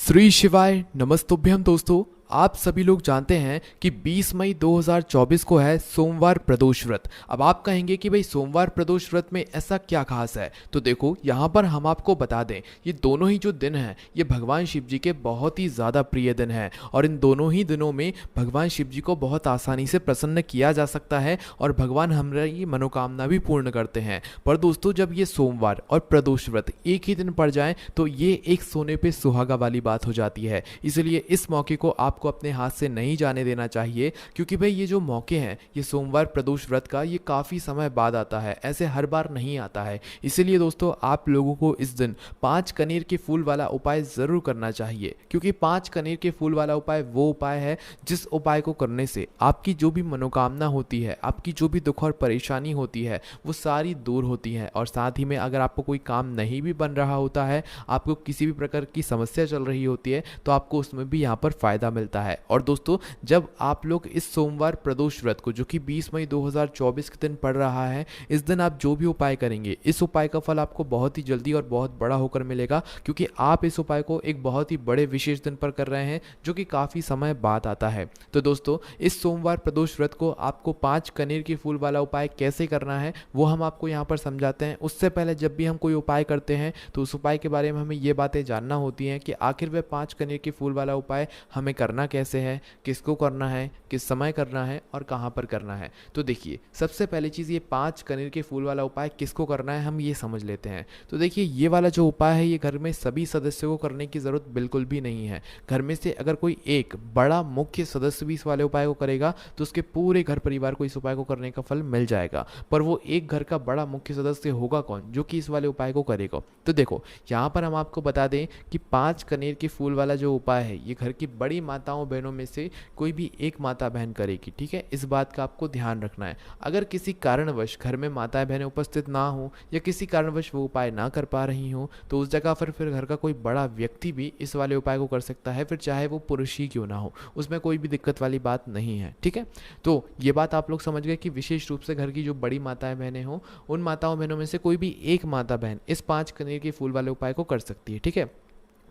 श्री शिवाय नमस्तुभ्यम दोस्तों। आप सभी लोग जानते हैं कि 20 मई 2024 को है सोमवार प्रदोष व्रत। अब आप कहेंगे कि भाई सोमवार प्रदोष व्रत में ऐसा क्या खास है। तो देखो यहाँ पर हम आपको बता दें, ये दोनों ही जो दिन हैं ये भगवान शिव जी के बहुत ही ज़्यादा प्रिय दिन हैं और इन दोनों ही दिनों में भगवान शिव जी को बहुत आसानी से प्रसन्न किया जा सकता है और भगवान हमारी मनोकामना भी पूर्ण करते हैं। पर दोस्तों जब ये सोमवार और प्रदोष व्रत एक ही दिन पड़ जाए तो ये एक सोने पे सुहागा वाली बात हो जाती है। इसलिए इस मौके को आपको अपने हाथ से नहीं जाने देना चाहिए, क्योंकि भाई ये जो मौके हैं ये सोमवार प्रदोष व्रत का ये काफ़ी समय बाद आता है, ऐसे हर बार नहीं आता है। इसीलिए दोस्तों आप लोगों को इस दिन 5 कनेर के फूल वाला उपाय ज़रूर करना चाहिए, क्योंकि 5 कनेर के फूल वाला उपाय वो उपाय है जिस उपाय को करने से आपकी जो भी मनोकामना होती है, आपकी जो भी दुख और परेशानी होती है वो सारी दूर होती है। और साथ ही में अगर आपको कोई काम नहीं भी बन रहा होता है, आपको किसी भी प्रकार की समस्या चल रही होती है, तो आपको उसमें भी यहाँ पर फ़ायदा मिलता है। और दोस्तों जब आप लोग इस सोमवार प्रदोष व्रत को, जो कि 20 मई 2024 के दिन पड़ रहा है, इस दिन आप जो भी उपाय करेंगे इस उपाय का फल आपको बहुत ही जल्दी और बहुत बड़ा होकर मिलेगा, क्योंकि आप इस उपाय को एक बहुत ही बड़े विशेष दिन पर कर रहे हैं जो कि काफ़ी समय बाद आता है। तो दोस्तों इस सोमवार प्रदोष व्रत को आपको 5 कनेर के फूल वाला उपाय कैसे करना है वो हम आपको यहाँ पर समझाते हैं। उससे पहले जब भी हम कोई उपाय करते हैं तो उस उपाय के बारे में हमें ये बातें जानना होती हैं कि आखिर वह 5 कनेर के फूल वाला उपाय हमें करना कैसे है, किसको करना है, किस समय करना है और कहाँ पर करना है। तो देखिए सबसे पहली चीज़, ये 5 कनेर के फूल वाला उपाय किसको करना है हम ये समझ लेते हैं। तो देखिए ये वाला जो उपाय है ये घर में सभी सदस्यों को करने की ज़रूरत बिल्कुल भी नहीं है। घर में से अगर कोई एक बड़ा मुख्य सदस्य भी इस वाले उपाय को करेगा तो उसके पूरे घर परिवार को इस उपाय को करने का फल मिल जाएगा। पर वो एक घर का बड़ा मुख्य सदस्य होगा कौन जो कि इस वाले उपाय को करेगा। तो देखो यहाँ पर हम आपको बता दें कि 5 कनेर के फूल वाला जो उपाय है ये घर की बड़ी माताओं बहनों में से कोई भी एक माता बहन करेगी। ठीक है, इस बात का आपको ध्यान रखना है। अगर किसी कारणवश घर में माताएं बहनें उपस्थित ना हो या किसी कारणवश वो उपाय ना कर पा रही हो तो उस जगह पर फिर घर का कोई बड़ा व्यक्ति भी इस वाले उपाय को कर सकता है, फिर चाहे वो पुरुष ही क्यों ना हो, उसमें कोई भी दिक्कत वाली बात नहीं है। ठीक है, तो ये बात आप लोग समझ गए कि विशेष रूप से घर की जो बड़ी माताएं बहनें हों उन माताओं बहनों में से कोई भी एक माता बहन इस 5 कनेर के फूल वाले उपाय को कर सकती है। ठीक है,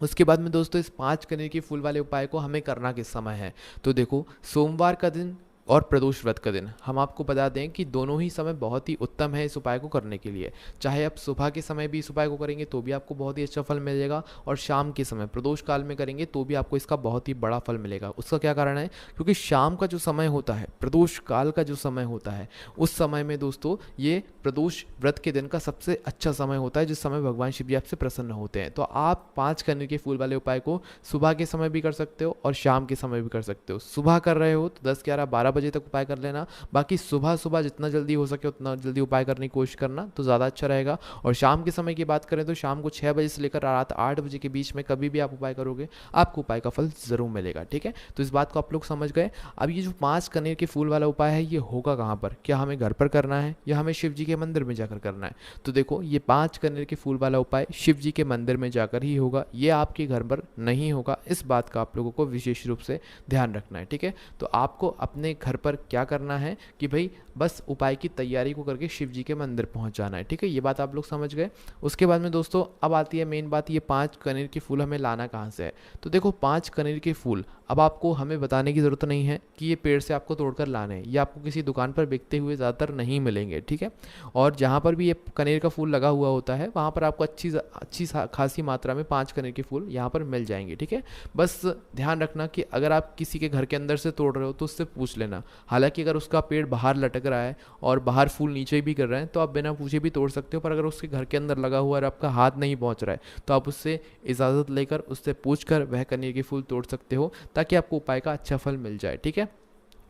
उसके बाद में दोस्तों इस 5 कनेर के फूल वाले उपाय को हमें करना किस समय है। तो देखो सोमवार का दिन और प्रदोष व्रत का दिन हम आपको बता दें कि दोनों ही समय बहुत ही उत्तम है इस उपाय को करने के लिए। चाहे आप सुबह के समय भी इस उपाय को करेंगे तो भी आपको बहुत ही अच्छा फल मिलेगा और शाम के समय प्रदोष काल में करेंगे तो भी आपको इसका बहुत ही बड़ा फल मिलेगा। उसका क्या कारण है, क्योंकि शाम का जो समय होता है, प्रदोष काल का जो समय होता है, उस समय में दोस्तों ये प्रदोष व्रत के दिन का सबसे अच्छा समय होता है जिस समय भगवान शिव जी आपसे प्रसन्न होते हैं। तो आप 5 कनेर के फूल वाले उपाय को सुबह के समय भी कर सकते हो और शाम के समय भी कर सकते हो। सुबह कर रहे हो तो 10, 11, 12 बजे तक उपाय कर लेना, बाकी सुबह सुबह जितना जल्दी हो सके उतना जल्दी उपाय करने की कोशिश करना तो ज़्यादा अच्छा रहेगा। और शाम के समय की बात करें तो शाम को 6 बजे से लेकर रात 8 बजे के बीच में कभी भी आप उपाय करोगे आपको उपाय का फल ज़रूर मिलेगा। ठीक है, तो इस बात को आप लोग समझ गए। अब ये जो 5 कनेर के फूल वाला उपाय है ये होगा कहाँ पर, क्या हमें घर पर करना है या हमें शिव जी के मंदिर में जाकर करना है। तो देखो ये 5 कनेर के फूल वाला उपाय शिव जी के मंदिर में जाकर ही होगा, ये आपके घर पर नहीं होगा। इस बात का आप लोगों को विशेष रूप से ध्यान रखना है। ठीक है, तो आपको अपने घर पर क्या करना है कि भाई बस उपाय की तैयारी को करके शिव जी के मंदिर पहुंच जाना है। ठीक है, ये बात आप लोग समझ गए। उसके बाद में दोस्तों अब आती है मेन बात, ये 5 कनेर के फूल हमें लाना कहाँ से है। तो देखो 5 कनेर के फूल अब आपको हमें बताने की ज़रूरत नहीं है कि ये पेड़ से आपको तोड़कर लाने हैं, ये आपको किसी दुकान पर बिकते हुए ज़्यादातर नहीं मिलेंगे। ठीक है, और जहाँ पर भी ये कनेर का फूल लगा हुआ होता है वहाँ पर आपको अच्छी खासी मात्रा में 5 कनेर के फूल यहाँ पर मिल जाएंगे। ठीक है, बस ध्यान रखना कि अगर आप किसी के घर के अंदर से तोड़ रहे हो तो उससे पूछ लेना। हालांकि अगर उसका पेड़ बाहर लटक रहा है और बाहर फूल नीचे भी कर रहे हैं तो आप बिना पूछे भी तोड़ सकते हो, पर अगर उसके घर के अंदर लगा हुआ और आपका हाथ नहीं पहुंच रहा है तो आप उससे इजाज़त लेकर उससे पूछकर वह कनेर के फूल तोड़ सकते हो ताकि आपको उपाय का अच्छा फल मिल जाए। ठीक है,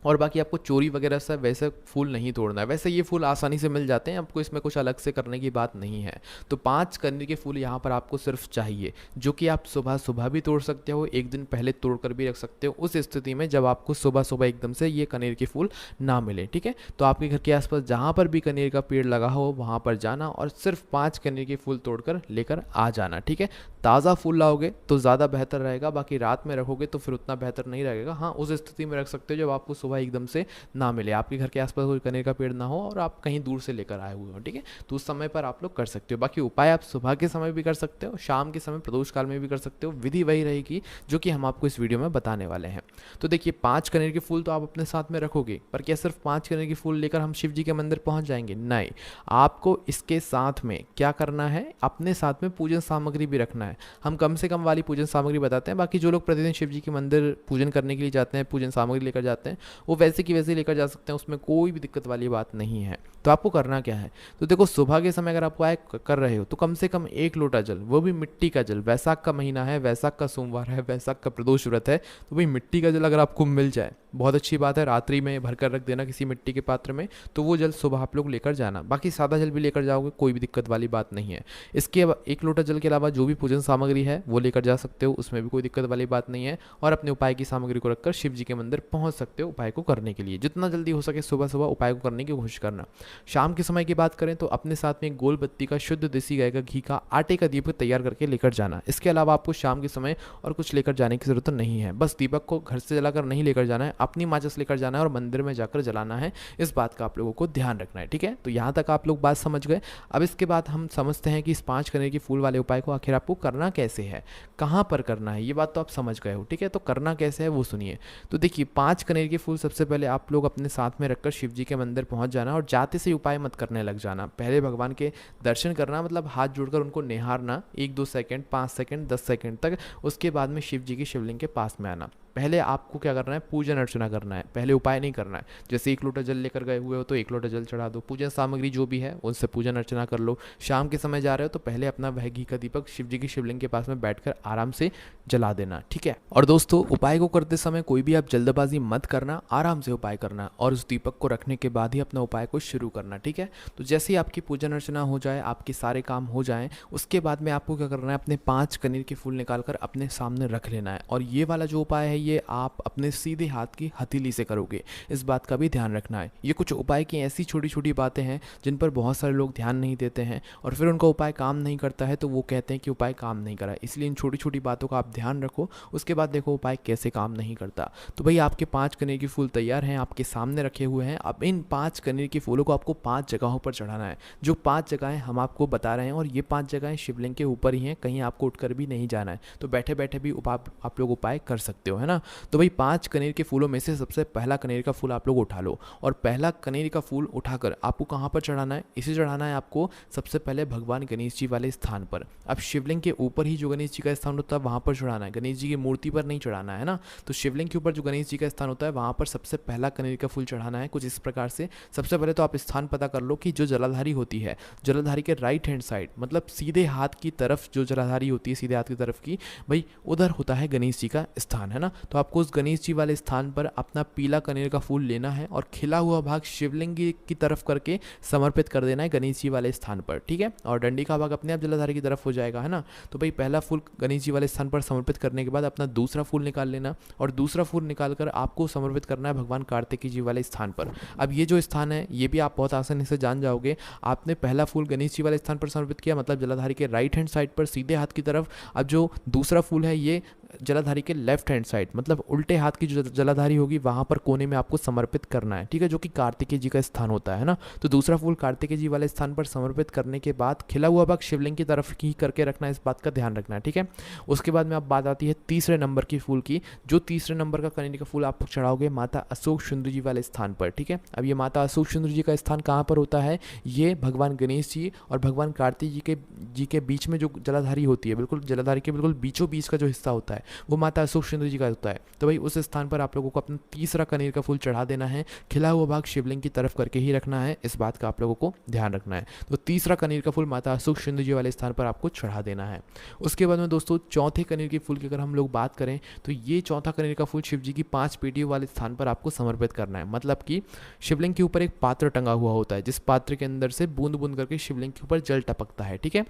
और बाकी आपको चोरी वगैरह से वैसे फूल नहीं तोड़ना है, वैसे ये फूल आसानी से मिल जाते हैं, आपको इसमें कुछ अलग से करने की बात नहीं है। तो 5 कनेर के फूल यहाँ पर आपको सिर्फ चाहिए, जो कि आप सुबह सुबह भी तोड़ सकते हो, एक दिन पहले तोड़ कर भी रख सकते हो उस स्थिति में जब आपको सुबह सुबह एकदम से ये कनेर के फूल ना मिले। ठीक है, तो आपके घर के आसपास जहाँ पर भी कनेर का पेड़ लगा हो वहाँ पर जाना और सिर्फ 5 कनेर के फूल तोड़कर लेकर आ जाना। ठीक है, ताज़ा फूल लाओगे तो ज़्यादा बेहतर रहेगा, बाकी रात में रखोगे तो फिर उतना बेहतर नहीं रहेगा। हाँ, उस स्थिति में रख सकते हो जब आपको सुबह हुआ एकदम से ना मिले, आपके घर के आसपास कोई कनेर का पेड़ ना हो और आप कहीं दूर से लेकर आए हुए हो, ठीक है, तो उस समय पर आप लोग कर सकते हो। बाकी उपाय आप सुबह के समय भी कर सकते हो, शाम के समय प्रदोष काल में भी कर सकते हो, विधि वही रहेगी जो कि हम आपको इस वीडियो में बताने वाले हैं। तो देखिए 5 कनेर के फूल तो आप अपने साथ में रखोगे, पर क्या सिर्फ 5 कनेर के फूल लेकर हम शिव जी के मंदिर पहुंच जाएंगे? नहीं, आपको इसके साथ में क्या करना है, अपने साथ में पूजन सामग्री भी रखना है। हम कम से कम वाली पूजन सामग्री बताते हैं, बाकी जो लोग प्रतिदिन शिव जी के मंदिर पूजन करने के लिए जाते हैं, पूजन सामग्री लेकर जाते हैं, वो वैसे की वैसे लेकर जा सकते हैं, उसमें कोई भी दिक्कत वाली बात नहीं है। तो आपको करना क्या है, तो देखो सुबह के समय अगर आप उपाय कर रहे हो तो कम से कम 1 लोटा जल, वो भी मिट्टी का जल, वैशाख का महीना है, वैशाख का सोमवार है, वैशाख का प्रदोष व्रत है, तो भाई मिट्टी का जल अगर आपको मिल जाए बहुत अच्छी बात है। रात्रि में भरकर रख देना किसी मिट्टी के पात्र में, तो वो जल सुबह आप लोग लेकर जाना। बाकी सादा जल भी लेकर जाओगे, कोई भी दिक्कत वाली बात नहीं है। इसके 1 लोटा जल के अलावा जो भी पूजन सामग्री है वो लेकर जा सकते हो, उसमें भी कोई दिक्कत वाली बात नहीं है। और अपने उपाय की सामग्री को रखकर शिव जी के मंदिर पहुंच सकते हो उपाय को करने के लिए। जितना जल्दी हो सके सुबह सुबह उपाय को करने की कोशिश करना। शाम के समय की बात करें तो अपने साथ में एक गोल बत्ती का शुद्ध देसी गाय का घी का आटे का दीपक तैयार करके लेकर जाना। इसके अलावा आपको शाम के समय और कुछ लेकर जाने की जरूरत नहीं है। बस दीपक को घर से जलाकर नहीं लेकर जाना है, अपनी माचिस लेकर जाना है और मंदिर में जाकर जलाना है। इस बात का आप लोगों को ध्यान रखना है, ठीक है। तो यहाँ तक आप लोग बात समझ गए। अब इसके बाद हम समझते हैं कि इस 5 कनेर के फूल वाले उपाय को आखिर आपको करना कैसे है, कहाँ पर करना है। ये बात तो आप समझ गए हो, ठीक है। तो करना कैसे है वो सुनिए। तो देखिए 5 कनेर के फूल सबसे पहले आप लोग अपने साथ में रखकर शिव जी के मंदिर पहुंच जाना और जाते से उपाय मत करने लग जाना। पहले भगवान के दर्शन करना, मतलब हाथ जोड़कर उनको निहारना 1-2 सेकंड, 5 सेकंड, 10 सेकंड तक। उसके बाद में शिव जी की शिवलिंग के पास में आना। पहले आपको क्या करना है, पूजन अर्चना करना है, पहले उपाय नहीं करना है। जैसे 1 लोटा जल लेकर गए हुए हो तो 1 लोटा जल चढ़ा दो, पूजन सामग्री जो भी है उनसे पूजन अर्चना कर लो। शाम के समय जा रहे हो तो पहले अपना वह घी का दीपक शिव जी की शिवलिंग के पास में बैठकर आराम से जला देना, ठीक है। और दोस्तों उपाय को करते समय कोई भी आप जल्दबाजी मत करना, आराम से उपाय करना और उस दीपक को रखने के बाद ही अपना उपाय को शुरू करना, ठीक है। तो जैसे ही आपकी पूजन अर्चना हो जाए, आपके सारे काम हो जाएं, उसके बाद में आपको क्या करना है, अपने 5 कनेर के फूल निकालकर अपने सामने रख लेना है। और ये वाला जो उपाय है ये आप अपने सीधे हाथ की हथेली से करोगे, इस बात का भी ध्यान रखना है। ये कुछ उपाय की ऐसी छोटी छोटी बातें हैं जिन पर बहुत सारे लोग ध्यान नहीं देते हैं और फिर उनका उपाय काम नहीं करता है तो वो कहते हैं कि उपाय काम नहीं करा। इसलिए इन छोटी छोटी बातों का आप ध्यान रखो, उसके बाद देखो उपाय कैसे काम नहीं करता। तो भाई आपके 5 कनेर के फूल तैयार हैं, आपके सामने रखे हुए हैं। अब इन 5 कनेर के फूलों को आपको 5 जगहों पर चढ़ाना है। जो 5 जगहें हम आपको बता रहे हैं और ये 5 जगहें शिवलिंग के ऊपर ही हैं, कहीं आपको उठकर भी नहीं जाना है। तो बैठे बैठे भी आप लोग उपाय कर सकते हो, है ना। तो भाई 5 कनेर के फूलों में से सबसे पहला कनेर का फूल आप लोग उठा लो और पहला कनेर का फूल उठाकर आपको कहाँ पर चढ़ाना है, इसे चढ़ाना है आपको सबसे पहले भगवान गणेश जी वाले स्थान पर। अब शिवलिंग के ऊपर ही जो गणेश जी का स्थान होता है वहाँ पर चढ़ाना है, गणेश जी की मूर्ति पर नहीं चढ़ाना है ना। तो शिवलिंग के ऊपर जो गणेश जी का स्थान होता है वहाँ पर सबसे पहला कनेर का फूल चढ़ाना है। कुछ इस प्रकार से सबसे पहले तो आप स्थान पता कर लो कि जो जलाधारी होती है, जलाधारी के राइट हैंड साइड, मतलब सीधे हाथ की तरफ जो जलाधारी होती है, सीधे हाथ की तरफ की, भाई उधर होता है गणेश जी का स्थान, है ना। तो आपको उस गणेश जी वाले स्थान पर अपना पीला कनेर का फूल लेना है और खिला हुआ भाग शिवलिंग की तरफ करके समर्पित कर देना है गणेश जी वाले स्थान पर, ठीक है। और डंडी का भाग अपने आप जलाधारी की तरफ हो जाएगा, है ना। तो भाई पहला फूल गणेश जी वाले स्थान पर समर्पित करने के बाद अपना दूसरा फूल निकाल लेना और दूसरा फूल निकालकर आपको समर्पित करना है भगवान कार्तिकेय जी वाले स्थान पर। अब ये जो स्थान है ये भी आप बहुत आसानी से जान जाओगे। आपने पहला फूल गणेश जी वाले स्थान पर समर्पित किया, मतलब जलाधारी के राइट हैंड साइड पर सीधे हाथ की तरफ। अब जो दूसरा फूल है ये जलाधारी के लेफ्ट हैंड साइड, मतलब उल्टे हाथ की जो जलाधारी होगी वहां पर कोने में आपको समर्पित करना है, ठीक है, जो कि कार्तिकेय जी का स्थान होता है ना। तो दूसरा फूल कार्तिकेय जी वाले स्थान पर समर्पित करने के बाद खिला हुआ भाग शिवलिंग की तरफ ही करके रखना है, इस बात का ध्यान रखना है, ठीक है। उसके बाद में अब बात आती है तीसरे नंबर की फूल की। जो तीसरे नंबर का कनेर का फूल आप चढ़ाओगे माता अशोक सुंदर जी वाले स्थान पर, ठीक है। अब ये माता अशोक सुंदर जी का स्थान कहाँ पर होता है, ये भगवान गणेश जी और भगवान कार्तिक जी के बीच में जो जलाधारी होती है, बिल्कुल जलाधारी के बिल्कुल बीचों बीच का जो हिस्सा होता है वो माता अशोक सुंदर जी का होता है। तो भाई उस स्थान पर आप लोगों को अपना तीसरा कनेर का फूल चढ़ा देना है, खिला हुआ भाग शिवलिंग की तरफ करके ही रखना है, इस बात का आप लोगों को ध्यान रखना है। तो तीसरा कनेर का फूल माता अशोक सुंदर जी वाले स्थान पर आपको चढ़ा देना है। उसके बाद में दोस्तों चौथे कनेर के फूल की अगर हम लोग बात करें तो ये चौथा कनेर का फूल शिव जी की 5 पेटियों वाले स्थान पर आपको समर्पित करना है। मतलब कि शिवलिंग के ऊपर एक पात्र टंगा हुआ होता है, जिस पात्र के अंदर से बूंद बूंद करके शिवलिंग के ऊपर जल टपकता है, ठीक है।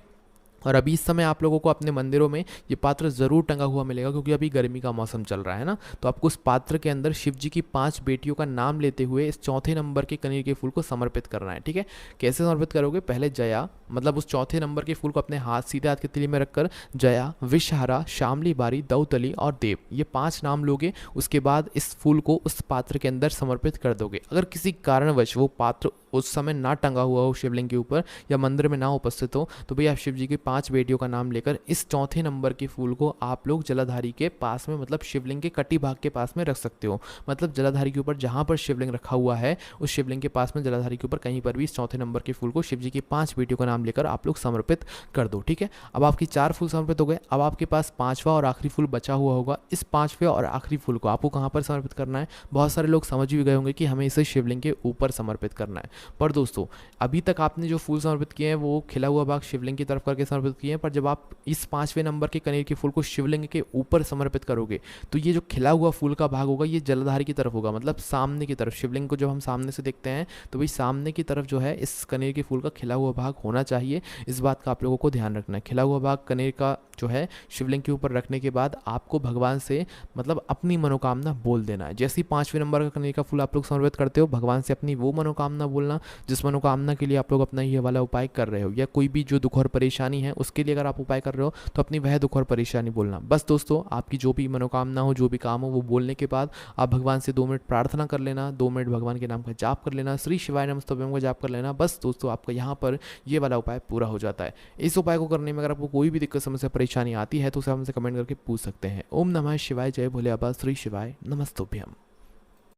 और अभी इस समय आप लोगों को अपने मंदिरों में ये पात्र ज़रूर टंगा हुआ मिलेगा, क्योंकि अभी गर्मी का मौसम चल रहा है ना। तो आपको उस पात्र के अंदर शिव जी की 5 बेटियों का नाम लेते हुए इस चौथे नंबर के कनेर के फूल को समर्पित करना है, ठीक है। कैसे समर्पित करोगे? पहले जया, मतलब उस चौथे नंबर के फूल को अपने हाथ, सीधे हाथ की तिली में रखकर जया, विषहारा, शामली बारी, दौतली और देव, ये 5 नाम लोगे। उसके बाद इस फूल को उस पात्र के अंदर समर्पित कर दोगे। अगर किसी कारणवश वो पात्र उस समय ना टंगा हुआ हो शिवलिंग के ऊपर, या मंदिर में ना उपस्थित हो, तो भैया आप शिव जी की 5 बेटियों का नाम लेकर इस चौथे नंबर के फूल को आप लोग जलाधारी के पास में, मतलब शिवलिंग के कटी भाग के पास में रख सकते हो। मतलब जलाधारी के ऊपर जहाँ पर शिवलिंग रखा हुआ है, उस शिवलिंग के पास में जलाधारी के ऊपर कहीं पर भी इस चौथे नंबर के फूल को शिव जी की 5 बेटियों का नाम लेकर आप लोग समर्पित कर दो, ठीक है। अब आपकी 4 फूल समर्पित हो गए। अब आपके पास 5वां और आखिरी फूल बचा हुआ होगा। इस 5वें और आखिरी फूल को आपको कहाँ पर समर्पित करना है? बहुत सारे लोग समझ भी गए होंगे कि हमें इसे शिवलिंग के ऊपर समर्पित करना है। पर दोस्तों, अभी तक आपने जो फूल समर्पित किए हैं वो खिला हुआ भाग शिवलिंग की तरफ करके समर्पित किए हैं, पर जब आप इस 5वें नंबर के कनेर के फूल को शिवलिंग के ऊपर समर्पित करोगे, तो ये जो खिला हुआ फूल का भाग होगा ये जलधारी की तरफ होगा, मतलब सामने की तरफ। शिवलिंग को जब हम सामने से देखते हैं तो भाई सामने की तरफ जो है इस कनेर के फूल का खिला हुआ भाग होना चाहिए। इस बात का आप लोगों को ध्यान रखना है। खिला हुआ भाग कनेर का जो है शिवलिंग के ऊपर रखने के बाद आपको भगवान से, मतलब अपनी मनोकामना बोल देना है। जैसे ही 5वें नंबर का कनेर का फूल आप लोग समर्पित करते हो, भगवान से अपनी वो मनोकामना बोलना जिस मनोकामना के लिए आप लोग अपना ये वाला उपाय कर रहे हो, या कोई भी जो दुख और परेशानी है उसके लिए अगर आप उपाय कर रहे हो तो अपनी वह दुख और परेशानी बोलना। बस दोस्तों, आपकी जो भी मनोकामना हो, जो भी काम हो, वो बोलने के बाद आप भगवान से 2 मिनट प्रार्थना कर लेना, 2 मिनट भगवान के नाम का जाप कर लेना, श्री शिवाय नमस्तुभ्यम का जाप कर लेना। बस दोस्तों, आपका यहाँ पर ये वाला उपाय पूरा हो जाता है। इस उपाय को करने में अगर आपको कोई भी दिक्कत, समस्या, परेशानी आती है तो उसे हमसे कमेंट करके पूछ सकते हैं। ओम नमः शिवाय, जय भोले बाबा, श्री शिवाय नमस्तुभ्यम।